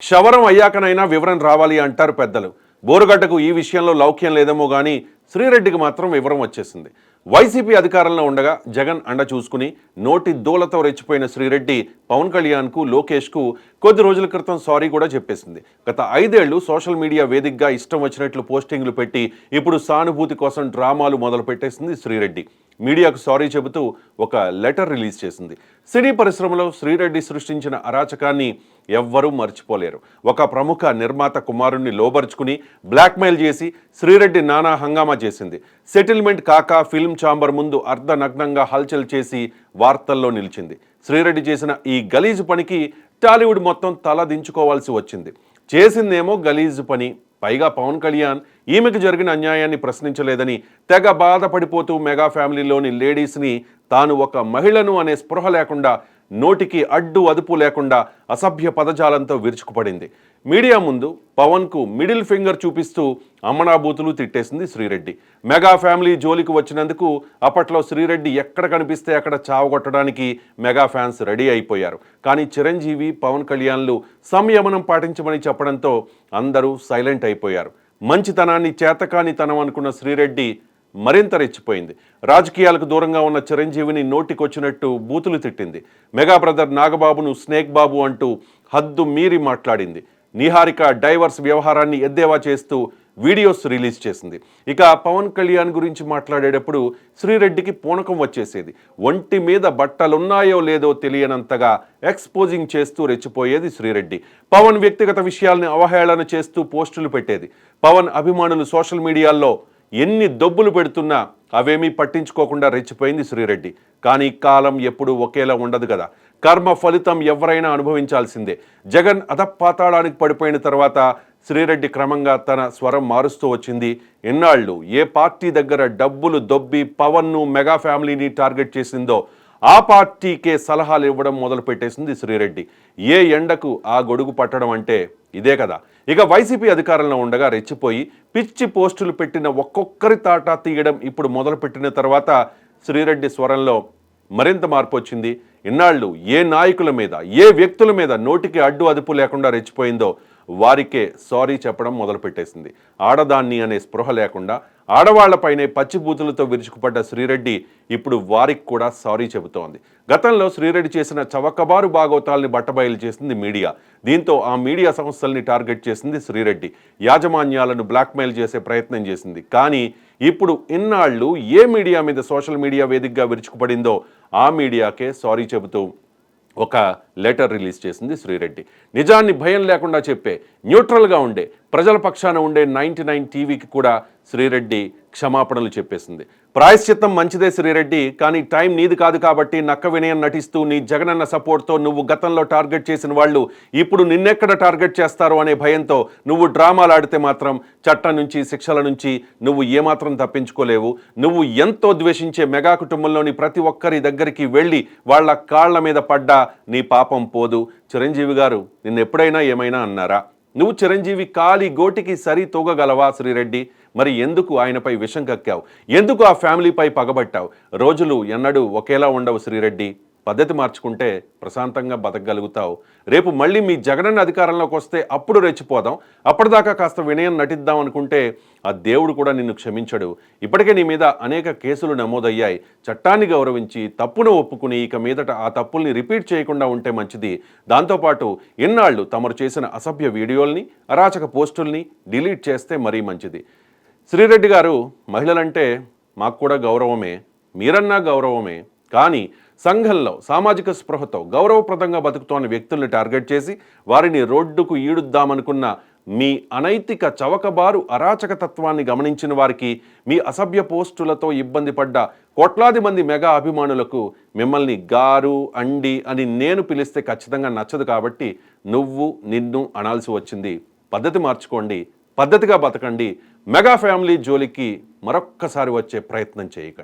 క్షవరం అయ్యాకనైనా వివరం రావాలి అంటారు పెద్దలు. బోరుగడ్డకు ఈ విషయంలో లౌక్యం లేదేమో కానీ శ్రీరెడ్డికి మాత్రం వివరం వచ్చేసింది. వైసీపీ అధికారంలో ఉండగా జగన్ అండ చూసుకుని నోటి దూలతో రెచ్చిపోయిన శ్రీరెడ్డి పవన్ కళ్యాణ్కు, లోకేష్కు కొద్ది రోజుల క్రితం సారీ కూడా చెప్పేసింది. గత 5 ఏళ్లు సోషల్ మీడియా వేదికగా ఇష్టం వచ్చినట్లు పోస్టింగ్లు పెట్టి ఇప్పుడు సానుభూతి కోసం డ్రామాలు మొదలు పెట్టేసింది శ్రీరెడ్డి. మీడియాకు సారీ చెబుతూ ఒక లెటర్ రిలీజ్ చేసింది. సినీ పరిశ్రమలో శ్రీరెడ్డి సృష్టించిన అరాచకాన్ని ఎవ్వరూ మర్చిపోలేరు. ఒక ప్రముఖ నిర్మాత కుమారుణ్ణి లోబరుచుకుని బ్లాక్మెయిల్ చేసి శ్రీరెడ్డి నానా హంగామా చేసింది. సెటిల్మెంట్ కాక ఫిల్మ్ ఛాంబర్ ముందు అర్ధనగ్నంగా హల్చల్ చేసి వార్తల్లో నిలిచింది. శ్రీరెడ్డి చేసిన ఈ గలీజు పనికి టాలీవుడ్ మొత్తం తల దించుకోవాల్సి వచ్చింది. చేసిందేమో గలీజు పని, పైగా పవన్ కళ్యాణ్ ఈమెకు జరిగిన అన్యాయాన్ని ప్రశ్నించలేదని తెగ బాధపడిపోతూ మెగా ఫ్యామిలీలోని లేడీస్ని తాను ఒక మహిళను అనే స్పృహ లేకుండా, నోటికి అడ్డు అదుపు లేకుండా అసభ్య పదజాలంతో విరుచుకుపడింది. మీడియా ముందు పవన్కు మిడిల్ ఫింగర్ చూపిస్తూ అమ్మనాబూతులు తిట్టేసింది శ్రీరెడ్డి. మెగా ఫ్యామిలీ జోలికి వచ్చినందుకు అప్పట్లో శ్రీరెడ్డి ఎక్కడ కనిపిస్తే అక్కడ చావగొట్టడానికి మెగా ఫ్యాన్స్ రెడీ అయిపోయారు. కానీ చిరంజీవి, పవన్ కళ్యాణ్లు సంయమనం పాటించమని చెప్పడంతో అందరూ సైలెంట్ అయిపోయారు. మంచితనాన్ని చేతకానితనం అనుకున్న శ్రీరెడ్డి మరింత రెచ్చిపోయింది. రాజకీయాలకు దూరంగా ఉన్న చిరంజీవిని నోటికొచ్చినట్టు బూతులు తిట్టింది. మెగా బ్రదర్ నాగబాబును స్నేక్ బాబు అంటూ హద్దు మీరి మాట్లాడింది. నిహారిక డైవర్స్ వ్యవహారాన్ని ఎద్దేవా చేస్తూ వీడియోస్ రిలీజ్ చేసింది. ఇక పవన్ కళ్యాణ్ గురించి మాట్లాడేటప్పుడు శ్రీరెడ్డికి పూనకం వచ్చేసేది. ఒంటి మీద బట్టలున్నాయో లేదో తెలియనంతగా ఎక్స్పోజింగ్ చేస్తూ రెచ్చిపోయేది శ్రీరెడ్డి. పవన్ వ్యక్తిగత విషయాల్ని అవహేళన చేస్తూ పోస్టులు పెట్టేది. పవన్ అభిమానులు సోషల్ మీడియాలో ఎన్ని దొబ్బులు పెడుతున్నా అవేమీ పట్టించుకోకుండా రెచ్చిపోయింది శ్రీరెడ్డి. కానీ కాలం ఎప్పుడూ ఒకేలా ఉండదు కదా. కర్మ ఫలితం ఎవరైనా అనుభవించాల్సిందే. జగన్ అధపాతాళానికి పడిపోయిన తర్వాత శ్రీరెడ్డి క్రమంగా తన స్వరం మారుస్తూ వచ్చింది. ఎన్నాళ్ళు ఏ పార్టీ దగ్గర డబ్బులు దొబ్బి పవన్ను, మెగా ఫ్యామిలీని టార్గెట్ చేసిందో ఆ పార్టీకే సలహాలు ఇవ్వడం మొదలుపెట్టేసింది శ్రీరెడ్డి. ఏ ఎండకు ఆ గొడుగు పట్టడం అంటే ఇదే కదా. ఇక వైసీపీ అధికారంలో ఉండగా రెచ్చిపోయి పిచ్చి పోస్టులు పెట్టిన ఒక్కొక్కరి తాటా తీయడం ఇప్పుడు మొదలుపెట్టిన తర్వాత శ్రీరెడ్డి స్వరంలో మరింత మార్పు వచ్చింది. ఇన్నాళ్ళు ఏ నాయకుల మీద, ఏ వ్యక్తుల మీద నోటికి అడ్డు అదుపు లేకుండా రెచ్చిపోయిందో వారికే సారీ చెప్పడం మొదలుపెట్టేసింది. ఆడదాన్ని అనే స్పృహ లేకుండా ఆడవాళ్లపైనే పచ్చిబూతులతో విరుచుకుపడ్డ శ్రీరెడ్డి ఇప్పుడు వారికి కూడా సారీ చెబుతోంది. గతంలో శ్రీరెడ్డి చేసిన చవకబారు బాగోతాల్ని బట్టబయలు చేసింది మీడియా. దీంతో ఆ మీడియా సంస్థల్ని టార్గెట్ చేసింది శ్రీరెడ్డి. యాజమాన్యాలను బ్లాక్మెయిల్ చేసే ప్రయత్నం చేసింది. కానీ ఇప్పుడు ఇన్నాళ్ళు ఏ మీడియా మీద సోషల్ మీడియా వేదికగా విరుచుకుపడిందో ఆ మీడియాకే సారీ చెబుతూ ఒక లెటర్ రిలీజ్ చేసింది శ్రీరెడ్డి. నిజాన్ని భయం లేకుండా చెప్పే, న్యూట్రల్గా ఉండే, ప్రజల పక్షాన ఉండే 99 టీవీకి కూడా శ్రీరెడ్డి క్షమాపణలు చెప్పేసింది. ప్రాయశ్చిత్తం మంచిదే శ్రీరెడ్డి, కానీ టైం నీది కాదు కాబట్టి నక్క వినయం నటిస్తూ నీ జగనన్న సపోర్ట్తో నువ్వు గతంలో టార్గెట్ చేసిన వాళ్ళు ఇప్పుడు నిన్నెక్కడ టార్గెట్ చేస్తారు అనే భయంతో నువ్వు డ్రామాలు ఆడితే మాత్రం చట్టం నుంచి, శిక్షల నుంచి నువ్వు ఏమాత్రం తప్పించుకోలేవు. నువ్వు ఎంతో ద్వేషించే మెగా కుటుంబంలోని ప్రతి ఒక్కరి దగ్గరికి వెళ్ళి వాళ్ళ కాళ్ల మీద పడ్డా నీ పాపం పోదు. చిరంజీవి గారు నిన్నెప్పుడైనా ఏమైనా అన్నారా? నువ్వు చిరంజీవి కాలి గోటికి సరి తూగగలవా శ్రీరెడ్డి? మరి ఎందుకు ఆయనపై విషం కక్కావు? ఎందుకు ఆ ఫ్యామిలీపై పగబట్టావు? రోజులు ఎన్నడూ ఒకేలా ఉండవు శ్రీరెడ్డి. పద్ధతి మార్చుకుంటే ప్రశాంతంగా బతకగలుగుతావు. రేపు మళ్ళీ మీ జగనన్న అధికారంలోకి వస్తే అప్పుడు రెచ్చిపోదాం. అప్పటిదాకా కాస్త వినయం నటిద్దాం అనుకుంటే ఆ దేవుడు కూడా నిన్ను క్షమించడు. ఇప్పటికే నీ మీద అనేక కేసులు నమోదయ్యాయి. చట్టాన్ని గౌరవించి తప్పును ఒప్పుకుని ఇక మీదట ఆ తప్పుల్ని రిపీట్ చేయకుండా ఉంటే మంచిది. దాంతోపాటు ఇన్నాళ్ళు తమరు చేసిన అసభ్య వీడియోల్ని, అరాచక పోస్టుల్ని డిలీట్ చేస్తే మరీ మంచిది. శ్రీరెడ్డి గారు, మహిళలంటే మాకు కూడా గౌరవమే, మీరన్నా గౌరవమే. కానీ సంఘంలో సామాజిక స్పృహతో గౌరవప్రదంగా బతుకుతోన్న వ్యక్తుల్ని టార్గెట్ చేసి వారిని రోడ్డుకు ఈడుద్దామనుకున్న మీ అనైతిక చవకబారు అరాచక తత్వాన్ని గమనించిన వారికి, మీ అసభ్య పోస్టులతో ఇబ్బంది పడ్డ కోట్లాది మంది మెగా అభిమానులకు మిమ్మల్ని గారు, అండి అని నేను పిలిస్తే ఖచ్చితంగా నచ్చదు. కాబట్టి నువ్వు, నిన్ను అనాల్సి వచ్చింది. పద్ధతి మార్చుకోండి, పద్ధతిగా బతకండి. మెగా ఫ్యామిలీ జోలికి మరొక్కసారి వచ్చే ప్రయత్నం చేయకండి.